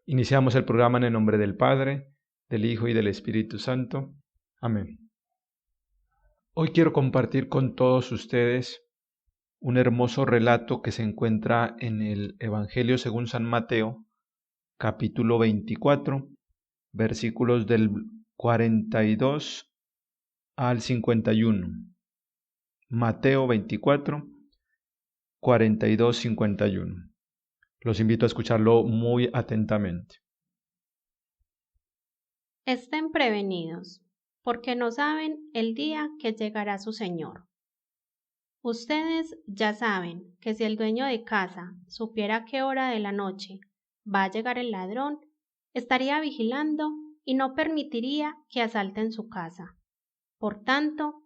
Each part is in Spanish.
Iniciamos el programa en el nombre del Padre, del Hijo y del Espíritu Santo. Amén. Hoy quiero compartir con todos ustedes un hermoso relato que se encuentra en el Evangelio según San Mateo, capítulo 24, versículos del 42 al 51. Mateo 24, 42, 51. Los invito a escucharlo muy atentamente. Estén prevenidos, porque no saben el día que llegará su Señor. Ustedes ya saben que si el dueño de casa supiera a qué hora de la noche va a llegar el ladrón, estaría vigilando y no permitiría que asalten su casa. Por tanto,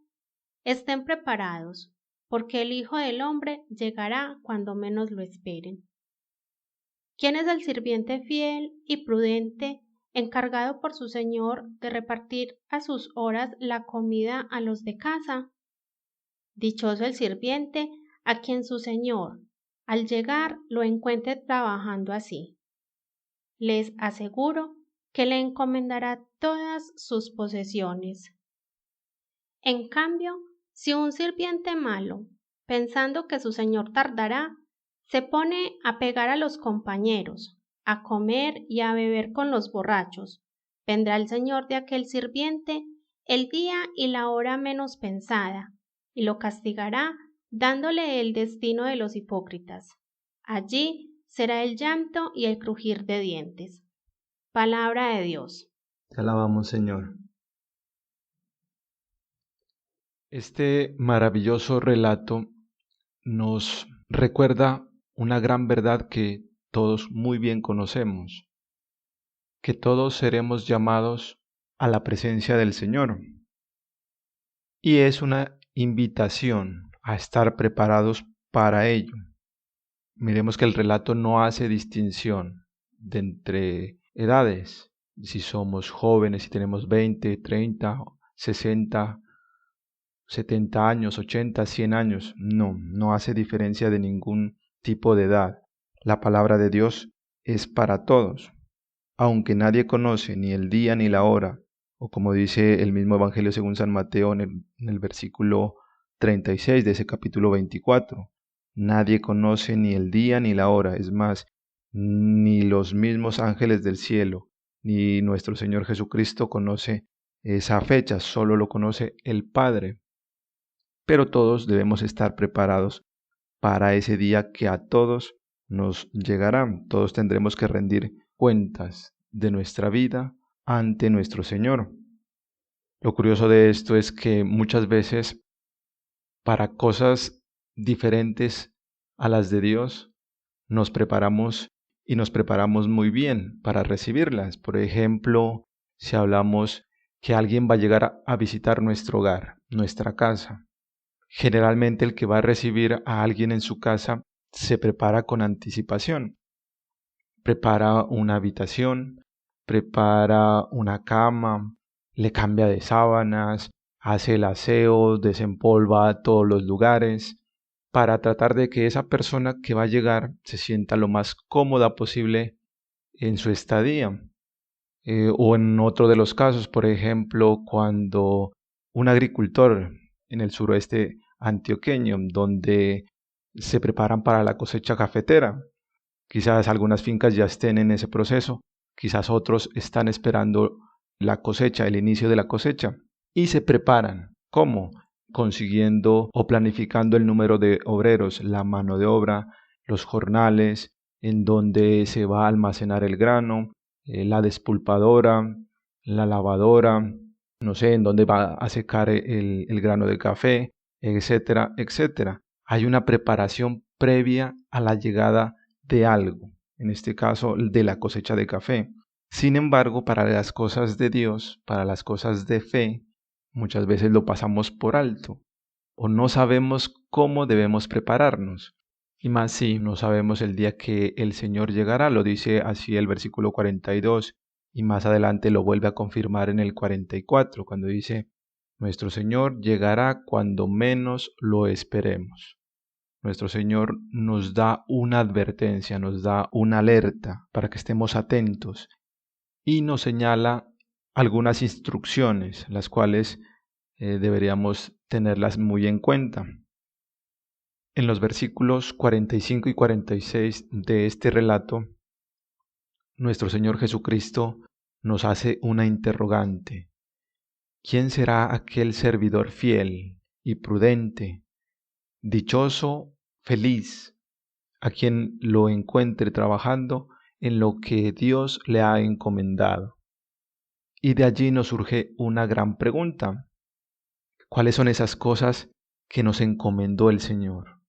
estén preparados, porque el Hijo del Hombre llegará cuando menos lo esperen. ¿Quién es el sirviente fiel y prudente encargado por su señor de repartir a sus horas la comida a los de casa? Dichoso el sirviente a quien su señor, al llegar, lo encuentre trabajando así. Les aseguro que le encomendará todas sus posesiones. En cambio, si un sirviente malo, pensando que su señor tardará, se pone a pegar a los compañeros, a comer y a beber con los borrachos, vendrá el señor de aquel sirviente el día y la hora menos pensada, y lo castigará dándole el destino de los hipócritas. Allí será el llanto y el crujir de dientes. Palabra de Dios. Te alabamos, Señor. Este maravilloso relato nos recuerda una gran verdad que todos muy bien conocemos, que todos seremos llamados a la presencia del Señor. Y es una invitación a estar preparados para ello. Miremos que el relato no hace distinción de entre edades, si somos jóvenes, si tenemos 20, 30, 60, 70 años, 80, 100 años. No hace diferencia de ningún tipo de edad. La palabra de Dios es para todos, aunque nadie conoce ni el día ni la hora, o como dice el mismo Evangelio según San Mateo en el versículo 36 de ese capítulo 24. Nadie conoce ni el día ni la hora, es más, ni los mismos ángeles del cielo, ni nuestro Señor Jesucristo conoce esa fecha, solo lo conoce el Padre. Pero todos debemos estar preparados para ese día que a todos nos llegará. Todos tendremos que rendir cuentas de nuestra vida ante nuestro Señor. Lo curioso de esto es que muchas veces para cosas diferentes a las de Dios nos preparamos y nos preparamos muy bien para recibirlas. Por ejemplo, si hablamos que alguien va a llegar a visitar nuestro hogar, nuestra casa. Generalmente el que va a recibir a alguien en su casa se prepara con anticipación. Prepara una habitación, prepara una cama, le cambia de sábanas, hace el aseo, desempolva todos los lugares, para tratar de que esa persona que va a llegar se sienta lo más cómoda posible en su estadía. O en otro de los casos, por ejemplo, cuando un agricultor en el suroeste antioqueño, donde se preparan para la cosecha cafetera. Quizás algunas fincas ya estén en ese proceso, quizás otros están esperando la cosecha, el inicio de la cosecha, y se preparan. ¿Cómo? Consiguiendo o planificando el número de obreros, la mano de obra, los jornales, en donde se va a almacenar el grano, la despulpadora, la lavadora, no sé, en dónde va a secar el grano de café, etcétera, etcétera. Hay una preparación previa a la llegada de algo, en este caso de la cosecha de café. Sin embargo, para las cosas de Dios, para las cosas de fe, muchas veces lo pasamos por alto o no sabemos cómo debemos prepararnos. Y más si no sabemos el día que el Señor llegará, lo dice así el versículo 42 y más adelante lo vuelve a confirmar en el 44 cuando dice, nuestro Señor llegará cuando menos lo esperemos. nuestro Señor nos da una advertencia, nos da una alerta para que estemos atentos y nos señala algunas instrucciones, las cuales deberíamos tenerlas muy en cuenta. En los versículos 45 y 46 de este relato, nuestro Señor Jesucristo nos hace una interrogante. ¿Quién será aquel servidor fiel y prudente, dichoso, feliz, a quien lo encuentre trabajando en lo que Dios le ha encomendado? Y de allí nos surge una gran pregunta. ¿Cuáles son esas cosas que nos encomendó el Señor?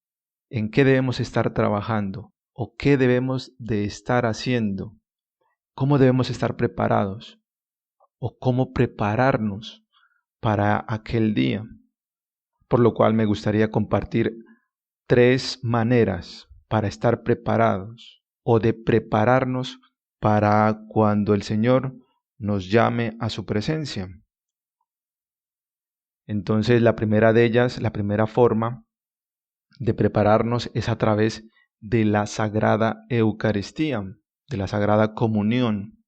¿En qué debemos estar trabajando? ¿O qué debemos de estar haciendo? ¿Cómo debemos estar preparados? ¿O cómo prepararnos para aquel día? Por lo cual me gustaría compartir 3 maneras para estar preparados o de prepararnos para cuando el Señor nos llame a su presencia. Entonces, la primera de ellas, la primera forma de prepararnos es a través de la Sagrada Eucaristía, de la Sagrada Comunión.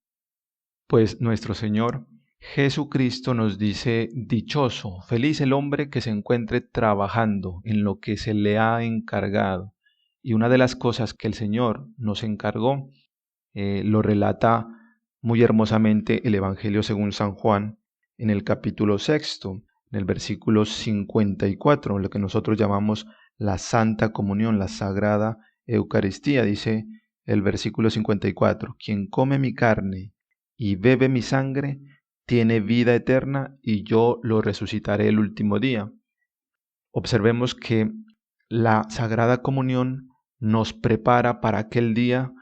Pues nuestro Señor Jesucristo nos dice: dichoso, feliz el hombre que se encuentre trabajando en lo que se le ha encargado. Y una de las cosas que el Señor nos encargó, lo relata muy hermosamente el Evangelio según San Juan en el capítulo 6, en el versículo 54, lo que nosotros llamamos la Santa Comunión, la Sagrada Eucaristía. Dice el versículo 54, quien come mi carne y bebe mi sangre, tiene vida eterna y yo lo resucitaré el último día. Observemos que la Sagrada Comunión nos prepara para aquel día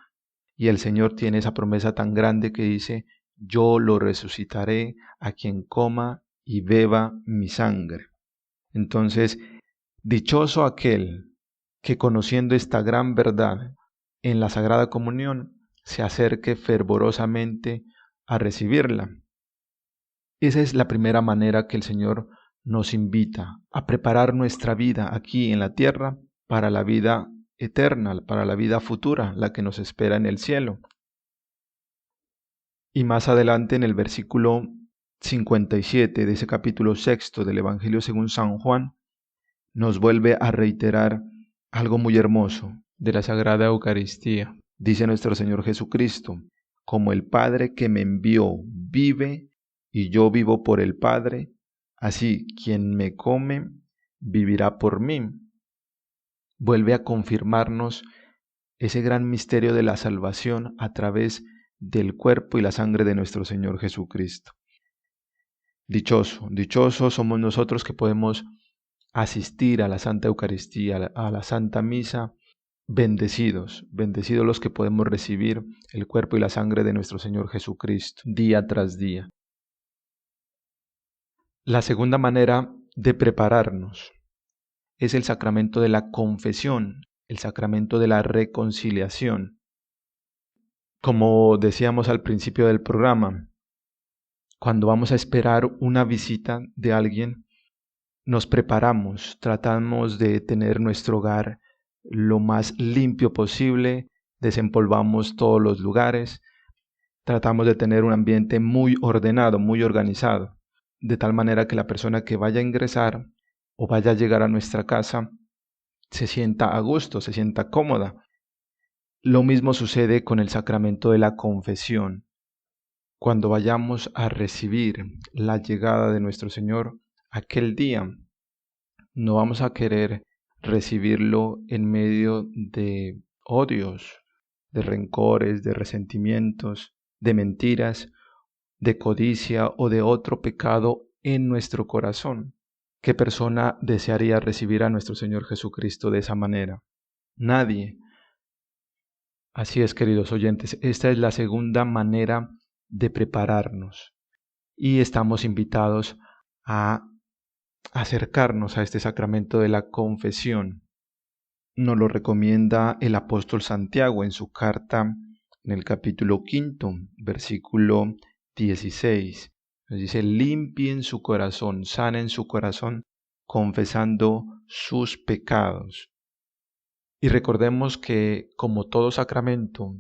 y el Señor tiene esa promesa tan grande que dice: yo lo resucitaré a quien coma y beba mi sangre. Entonces, dichoso aquel que, conociendo esta gran verdad en la Sagrada Comunión, se acerque fervorosamente a recibirla. Esa es la primera manera que el Señor nos invita a preparar nuestra vida aquí en la tierra para la vida eterna, para la vida futura, la que nos espera en el cielo. Y más adelante en el versículo 57 de ese capítulo 6 del Evangelio según San Juan, nos vuelve a reiterar algo muy hermoso de la Sagrada Eucaristía. Dice nuestro Señor Jesucristo: como el Padre que me envió vive y yo vivo por el Padre, así quien me come vivirá por mí. Vuelve a confirmarnos ese gran misterio de la salvación a través del cuerpo y la sangre de nuestro Señor Jesucristo. Dichosos somos nosotros que podemos asistir a la Santa Eucaristía, a la Santa Misa, bendecidos los que podemos recibir el cuerpo y la sangre de nuestro Señor Jesucristo día tras día. La segunda manera de prepararnos es el sacramento de la confesión, el sacramento de la reconciliación. Como decíamos al principio del programa, cuando vamos a esperar una visita de alguien, nos preparamos, tratamos de tener nuestro hogar lo más limpio posible, desempolvamos todos los lugares, tratamos de tener un ambiente muy ordenado, muy organizado, de tal manera que la persona que vaya a ingresar o vaya a llegar a nuestra casa se sienta a gusto, se sienta cómoda. Lo mismo sucede con el sacramento de la confesión. Cuando vayamos a recibir la llegada de nuestro Señor aquel día, no vamos a querer recibirlo en medio de odios, de rencores, de resentimientos, de mentiras, de codicia o de otro pecado en nuestro corazón. ¿Qué persona desearía recibir a nuestro Señor Jesucristo de esa manera? Nadie. Así es, queridos oyentes, esta es la segunda manera de prepararnos y estamos invitados a acercarnos a este sacramento de la confesión. Nos lo recomienda el apóstol Santiago en su carta en el capítulo 5, versículo 16. Nos dice: limpien su corazón, sanen su corazón, confesando sus pecados. Y recordemos que, como todo sacramento,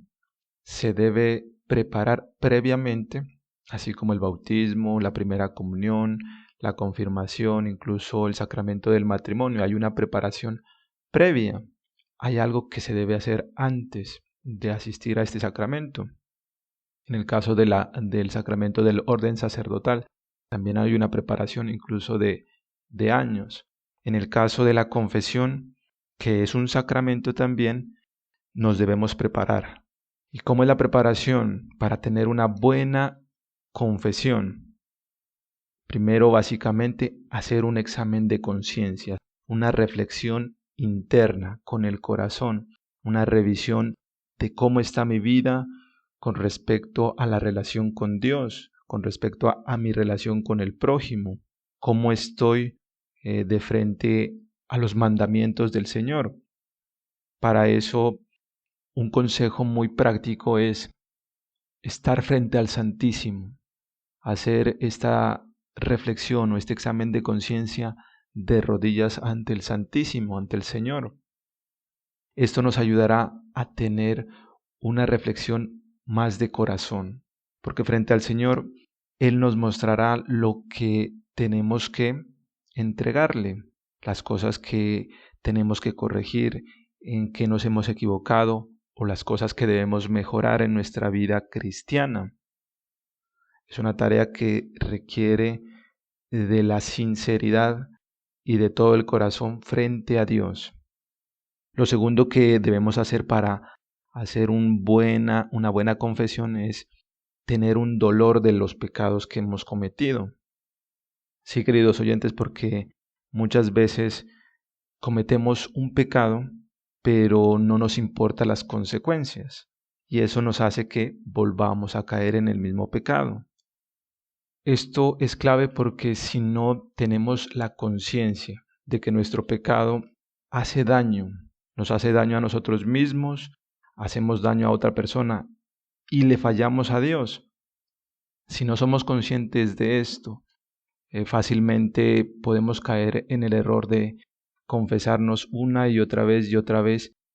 se debe preparar previamente, así como el bautismo, la primera comunión, la confirmación, incluso el sacramento del matrimonio. Hay una preparación previa, hay algo que se debe hacer antes de asistir a este sacramento. En el caso del sacramento del orden sacerdotal, también hay una preparación incluso de años. En el caso de la confesión, que es un sacramento también, nos debemos preparar. ¿Y cómo es la preparación para tener una buena confesión? Primero, básicamente, hacer un examen de conciencia, una reflexión interna con el corazón, una revisión de cómo está mi vida con respecto a la relación con Dios, con respecto a mi relación con el prójimo, cómo estoy de frente a los mandamientos del Señor. Para eso, un consejo muy práctico es estar frente al Santísimo, hacer esta reflexión o este examen de conciencia de rodillas ante el Santísimo, ante el Señor. Esto nos ayudará a tener una reflexión más de corazón, porque frente al Señor Él nos mostrará lo que tenemos que entregarle, las cosas que tenemos que corregir, en que nos hemos equivocado o las cosas que debemos mejorar en nuestra vida cristiana. Es una tarea que requiere de la sinceridad y de todo el corazón frente a Dios. Lo segundo que debemos hacer para hacer una buena confesión es tener un dolor de los pecados que hemos cometido. Sí, queridos oyentes, porque muchas veces cometemos un pecado, pero no nos importan las consecuencias, y eso nos hace que volvamos a caer en el mismo pecado. Esto es clave porque si no tenemos la conciencia de que nuestro pecado hace daño, nos hace daño a nosotros mismos, hacemos daño a otra persona y le fallamos a Dios. Si no somos conscientes de esto, fácilmente podemos caer en el error de confesarnos una y otra vez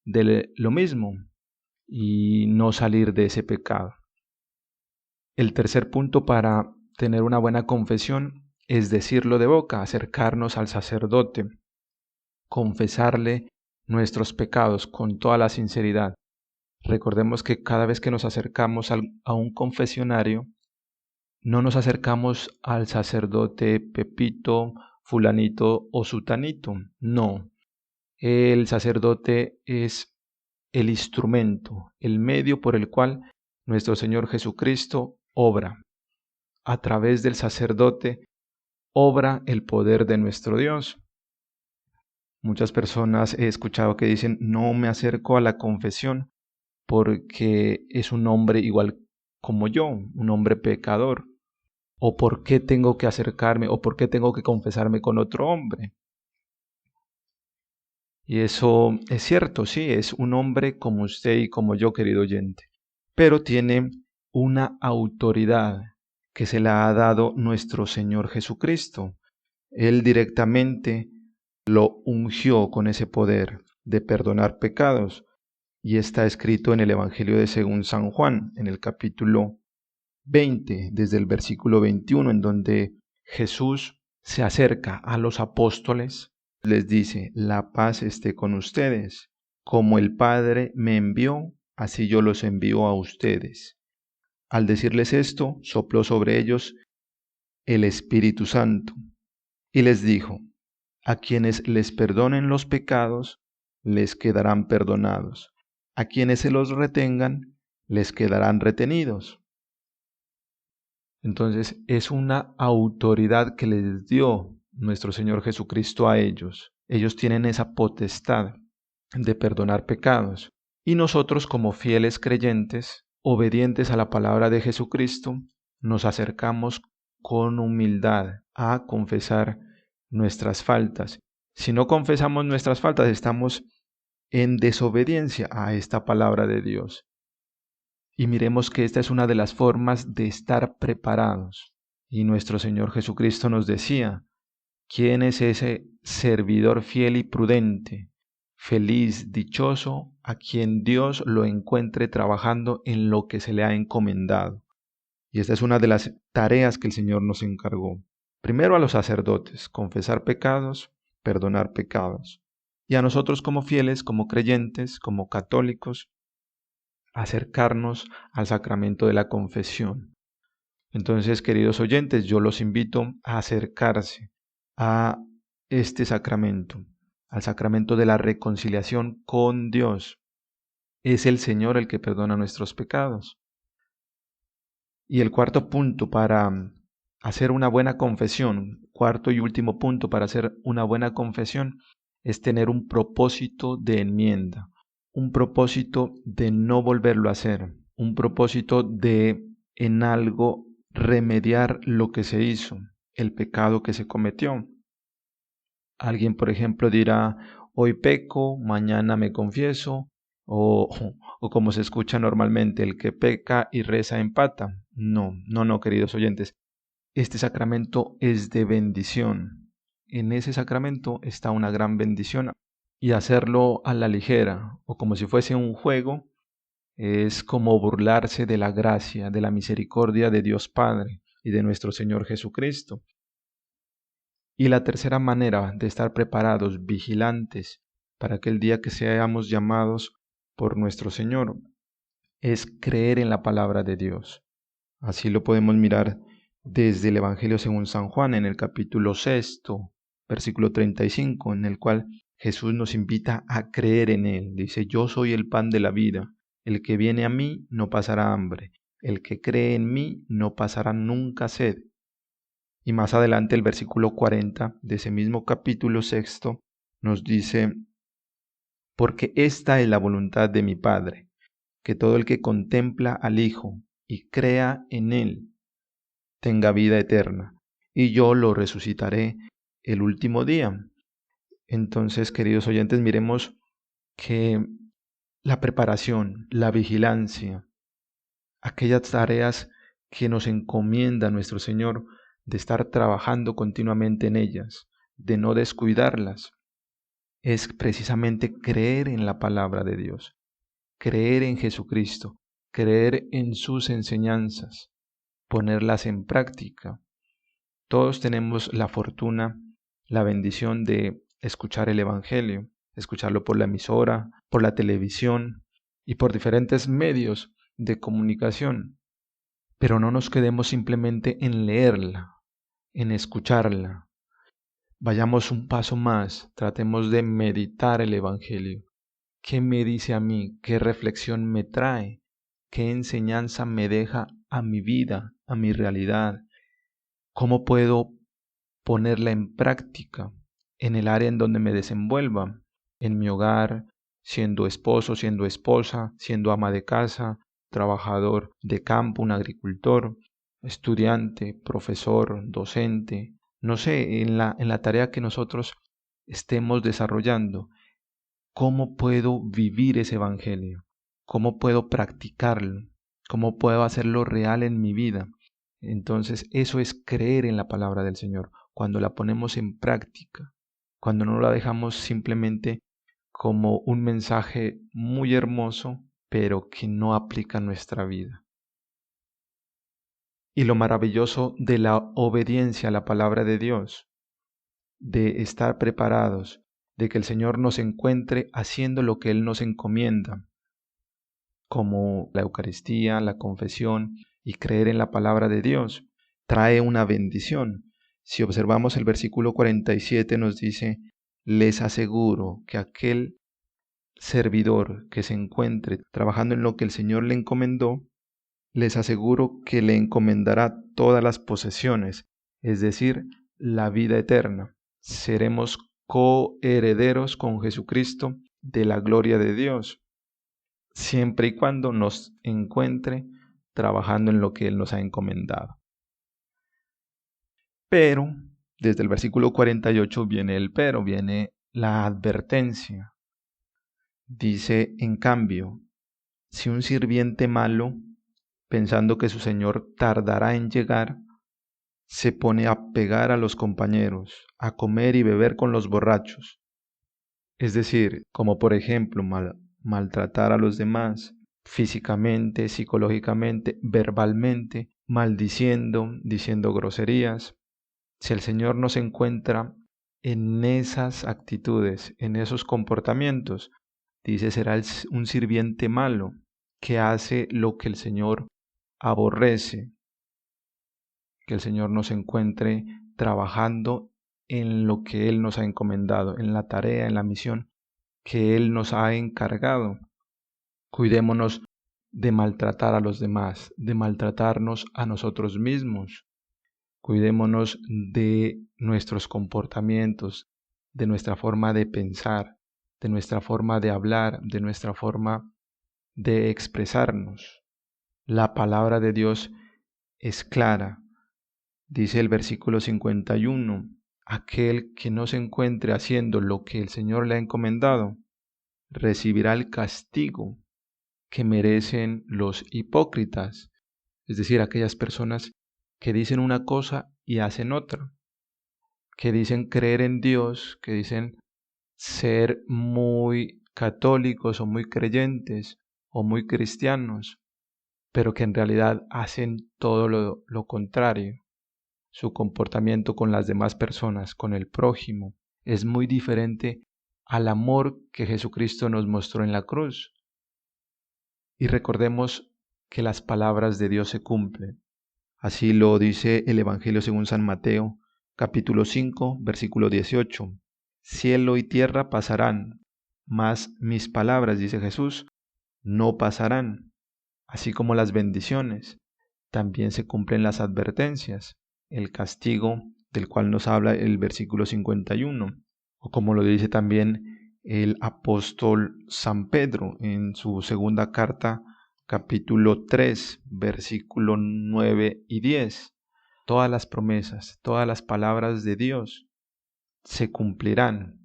de lo mismo y no salir de ese pecado. El tercer punto para tener una buena confesión es decirlo de boca, acercarnos al sacerdote, confesarle nuestros pecados con toda la sinceridad. Recordemos que cada vez que nos acercamos a un confesionario, no nos acercamos al sacerdote Pepito, fulanito o sutanito. No, el sacerdote es el instrumento, el medio por el cual nuestro Señor Jesucristo obra. A través del sacerdote obra el poder de nuestro Dios. Muchas personas he escuchado que dicen, no me acerco a la confesión porque es un hombre igual como yo, un hombre pecador. ¿O por qué tengo que acercarme? ¿O por qué tengo que confesarme con otro hombre? Y eso es cierto, sí, es un hombre como usted y como yo, querido oyente. Pero tiene una autoridad que se la ha dado nuestro Señor Jesucristo. Él directamente lo ungió con ese poder de perdonar pecados. Y está escrito en el Evangelio de según San Juan, en el capítulo 20, desde el versículo 21, en donde Jesús se acerca a los apóstoles, les dice, la paz esté con ustedes. Como el Padre me envió, así yo los envío a ustedes. Al decirles esto, sopló sobre ellos el Espíritu Santo y les dijo, a quienes les perdonen los pecados, les quedarán perdonados. A quienes se los retengan, les quedarán retenidos. Entonces es una autoridad que les dio nuestro Señor Jesucristo a ellos. Ellos tienen esa potestad de perdonar pecados. Y nosotros como fieles creyentes, obedientes a la palabra de Jesucristo, nos acercamos con humildad a confesar nuestras faltas. Si no confesamos nuestras faltas, estamos en desobediencia a esta palabra de Dios. Y miremos que esta es una de las formas de estar preparados. Y nuestro Señor Jesucristo nos decía, ¿quién es ese servidor fiel y prudente Feliz, dichoso a quien Dios lo encuentre trabajando en lo que se le ha encomendado. Y esta es una de las tareas que el Señor nos encargó. Primero a los sacerdotes, confesar pecados, perdonar pecados. Y a nosotros como fieles, como creyentes, como católicos, acercarnos al sacramento de la confesión. Entonces, queridos oyentes, yo los invito a acercarse a este sacramento, al sacramento de la reconciliación con Dios. Es el Señor el que perdona nuestros pecados. Y el cuarto punto para hacer una buena confesión, cuarto y último punto para hacer una buena confesión, es tener un propósito de enmienda, un propósito de no volverlo a hacer, un propósito de en algo remediar lo que se hizo, el pecado que se cometió. Alguien, por ejemplo, dirá, hoy peco, mañana me confieso, o, o como se escucha normalmente, el que peca y reza empata. No, queridos oyentes. Este sacramento es de bendición. En ese sacramento está una gran bendición. Y hacerlo a la ligera, o como si fuese un juego, es como burlarse de la gracia, de la misericordia de Dios Padre y de nuestro Señor Jesucristo. Y la tercera manera de estar preparados, vigilantes, para aquel día que seamos llamados por nuestro Señor, es creer en la palabra de Dios. Así lo podemos mirar desde el Evangelio según San Juan, en el capítulo 6, versículo 35, en el cual Jesús nos invita a creer en Él. Dice, yo soy el pan de la vida, el que viene a mí no pasará hambre, el que cree en mí no pasará nunca sed. Y más adelante el versículo 40 de ese mismo capítulo 6 nos dice, porque esta es la voluntad de mi Padre, que todo el que contempla al Hijo y crea en Él tenga vida eterna, y yo lo resucitaré el último día. Entonces, queridos oyentes, miremos que la preparación, la vigilancia, aquellas tareas que nos encomienda nuestro Señor, de estar trabajando continuamente en ellas, de no descuidarlas, es precisamente creer en la palabra de Dios, creer en Jesucristo, creer en sus enseñanzas, ponerlas en práctica. Todos tenemos la fortuna, la bendición de escuchar el Evangelio, escucharlo por la emisora, por la televisión y por diferentes medios de comunicación. Pero no nos quedemos simplemente en leerla, en escucharla. Vayamos un paso más, tratemos de meditar el Evangelio. ¿Qué me dice a mí? ¿Qué reflexión me trae? ¿Qué enseñanza me deja a mi vida, a mi realidad? ¿Cómo puedo ponerla en práctica en el área en donde me desenvuelva? En mi hogar, siendo esposo, siendo esposa, siendo ama de casa, trabajador de campo, un agricultor, estudiante, profesor, docente, no sé, en la tarea que nosotros estemos desarrollando. ¿Cómo puedo vivir ese evangelio? ¿Cómo puedo practicarlo? ¿Cómo puedo hacerlo real en mi vida? Entonces, eso es creer en la palabra del Señor, cuando la ponemos en práctica, cuando no la dejamos simplemente como un mensaje muy hermoso, pero que no aplica a nuestra vida. Y lo maravilloso de la obediencia a la palabra de Dios, de estar preparados, de que el Señor nos encuentre haciendo lo que Él nos encomienda, como la Eucaristía, la confesión y creer en la palabra de Dios, trae una bendición. Si observamos el versículo 47 nos dice, les aseguro que aquel servidor que se encuentre trabajando en lo que el Señor le encomendó, les aseguro que le encomendará todas las posesiones, es decir, la vida eterna. Seremos coherederos con Jesucristo de la gloria de Dios, siempre y cuando nos encuentre trabajando en lo que Él nos ha encomendado. Pero, desde el versículo 48 viene el pero, viene la advertencia. Dice, en cambio, si un sirviente malo, pensando que su señor tardará en llegar, se pone a pegar a los compañeros, a comer y beber con los borrachos, Es decir, como por ejemplo maltratar a los demás físicamente, psicológicamente, verbalmente, maldiciendo, diciendo groserías. Si el Señor nos encuentra en esas actitudes, en esos comportamientos, dice, será un sirviente malo que hace lo que el Señor aborrece. Que el Señor nos encuentre trabajando en lo que Él nos ha encomendado, en la tarea, en la misión que Él nos ha encargado. Cuidémonos de maltratar a los demás, de maltratarnos a nosotros mismos. Cuidémonos de nuestros comportamientos, de nuestra forma de pensar, de nuestra forma de hablar, de nuestra forma de expresarnos. La palabra de Dios es clara. Dice el versículo 51, aquel que no se encuentre haciendo lo que el Señor le ha encomendado, recibirá el castigo que merecen los hipócritas, es decir, aquellas personas que dicen una cosa y hacen otra, que dicen creer en Dios, que dicen ser muy católicos o muy creyentes o muy cristianos, pero que en realidad hacen todo lo contrario. Su comportamiento con las demás personas, con el prójimo, es muy diferente al amor que Jesucristo nos mostró en la cruz. Y recordemos que las palabras de Dios se cumplen. Así lo dice el Evangelio según San Mateo, capítulo 5, versículo 18. Cielo y tierra pasarán, mas mis palabras, dice Jesús, no pasarán. Así como las bendiciones, también se cumplen las advertencias, el castigo del cual nos habla el versículo 51, o como lo dice también el apóstol San Pedro en su segunda carta, capítulo 3, versículo 9 y 10. Todas las promesas, todas las palabras de Dios se cumplirán.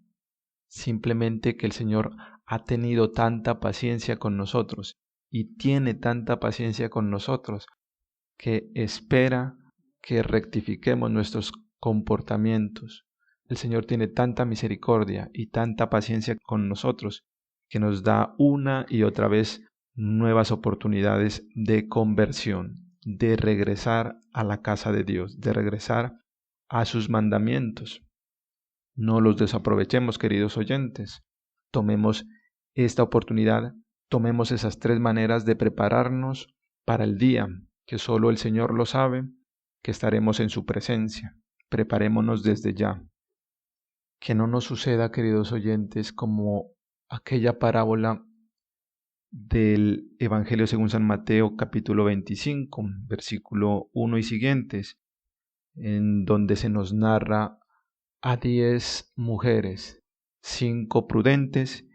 Simplemente que el Señor ha tenido tanta paciencia con nosotros y tiene tanta paciencia con nosotros que espera que rectifiquemos nuestros comportamientos. El Señor tiene tanta misericordia y tanta paciencia con nosotros que nos da una y otra vez nuevas oportunidades de conversión, de regresar a la casa de Dios, de regresar a sus mandamientos. No los desaprovechemos, queridos oyentes. Tomemos esta oportunidad, tomemos esas tres maneras de prepararnos para el día, que solo el Señor lo sabe, que estaremos en su presencia. Preparémonos desde ya. Que no nos suceda, queridos oyentes, como aquella parábola del Evangelio según San Mateo, capítulo 25, versículo 1 y siguientes, en donde se nos narra a 10 mujeres, 5 prudentes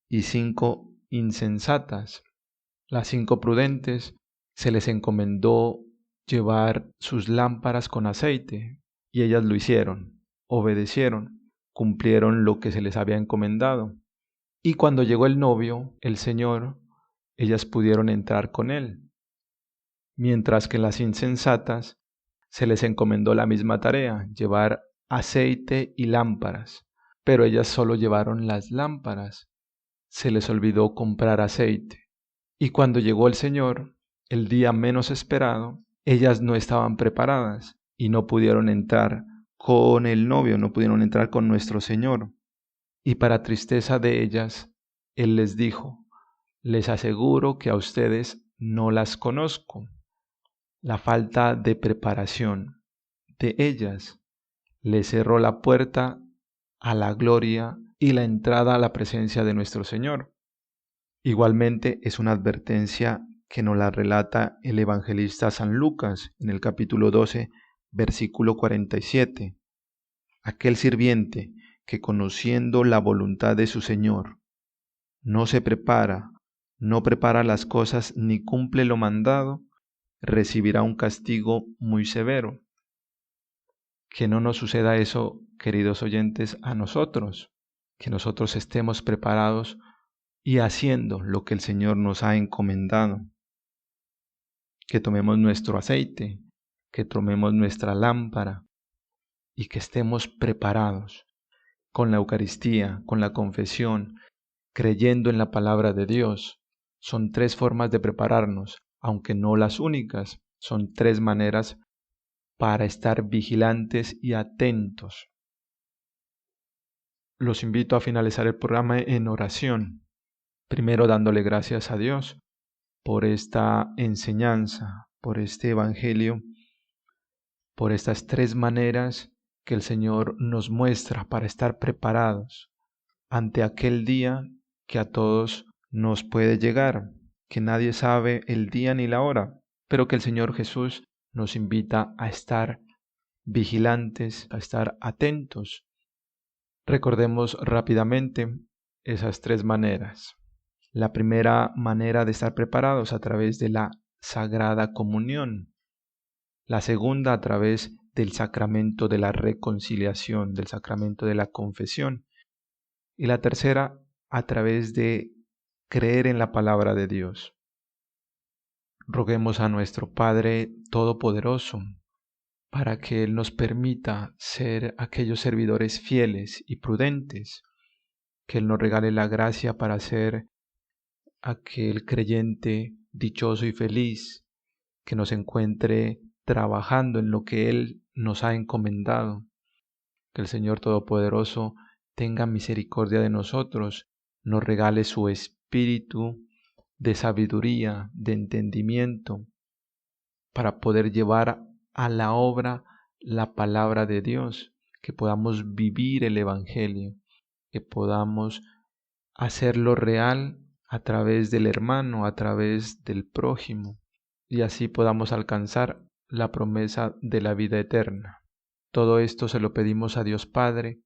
y 5 insensatas. Las 5 prudentes se les encomendó llevar sus lámparas con aceite, y ellas lo hicieron, obedecieron, cumplieron lo que se les había encomendado. Y cuando llegó el novio, el Señor, ellas pudieron entrar con él, mientras que las insensatas se les encomendó la misma tarea, llevar aceite y lámparas, pero ellas solo llevaron las lámparas. Se les olvidó comprar aceite. Y cuando llegó el Señor, el día menos esperado, ellas no estaban preparadas y no pudieron entrar con el novio, no pudieron entrar con nuestro Señor. Y para tristeza de ellas, Él les dijo, les aseguro que a ustedes no las conozco. La falta de preparación de ellas les cerró la puerta a la gloria y la entrada a la presencia de nuestro Señor. Igualmente es una advertencia que nos la relata el evangelista San Lucas en el capítulo 12, versículo 47. Aquel sirviente que conociendo la voluntad de su Señor no se prepara, no prepara las cosas ni cumple lo mandado, recibirá un castigo muy severo. Que no nos suceda eso, queridos oyentes, a nosotros, que nosotros estemos preparados y haciendo lo que el Señor nos ha encomendado. Que tomemos nuestro aceite, que tomemos nuestra lámpara y que estemos preparados con la Eucaristía, con la confesión, creyendo en la palabra de Dios. Son 3 formas de prepararnos, aunque no las únicas, son 3 maneras para estar vigilantes y atentos. Los invito a finalizar el programa en oración, primero dándole gracias a Dios por esta enseñanza, por este Evangelio, por estas 3 maneras que el Señor nos muestra para estar preparados ante aquel día que a todos nos puede llegar, que nadie sabe el día ni la hora, pero que el Señor Jesús nos invita a estar vigilantes, a estar atentos. Recordemos rápidamente esas 3 maneras. La primera manera de estar preparados a través de la Sagrada Comunión. La segunda a través del sacramento de la reconciliación, del sacramento de la confesión. Y la tercera a través de creer en la palabra de Dios. Roguemos a nuestro Padre Todopoderoso para que Él nos permita ser aquellos servidores fieles y prudentes, que Él nos regale la gracia para ser aquel creyente dichoso y feliz, que nos encuentre trabajando en lo que Él nos ha encomendado. Que el Señor Todopoderoso tenga misericordia de nosotros, nos regale su espíritu de sabiduría, de entendimiento, para poder llevar a la obra la palabra de Dios, que podamos vivir el Evangelio, que podamos hacerlo real a través del hermano, a través del prójimo, y así podamos alcanzar la promesa de la vida eterna. Todo esto se lo pedimos a Dios Padre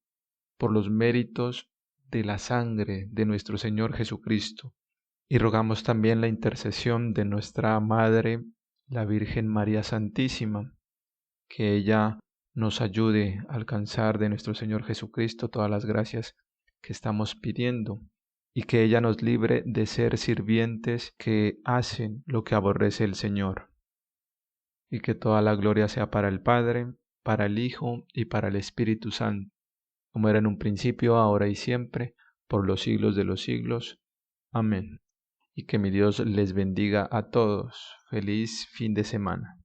por los méritos de la sangre de nuestro Señor Jesucristo, y rogamos también la intercesión de nuestra Madre, la Virgen María Santísima, que ella nos ayude a alcanzar de nuestro Señor Jesucristo todas las gracias que estamos pidiendo, y que ella nos libre de ser sirvientes que hacen lo que aborrece el Señor. Y que toda la gloria sea para el Padre, para el Hijo y para el Espíritu Santo, como era en un principio, ahora y siempre, por los siglos de los siglos. Amén. Y que mi Dios les bendiga a todos. Feliz fin de semana.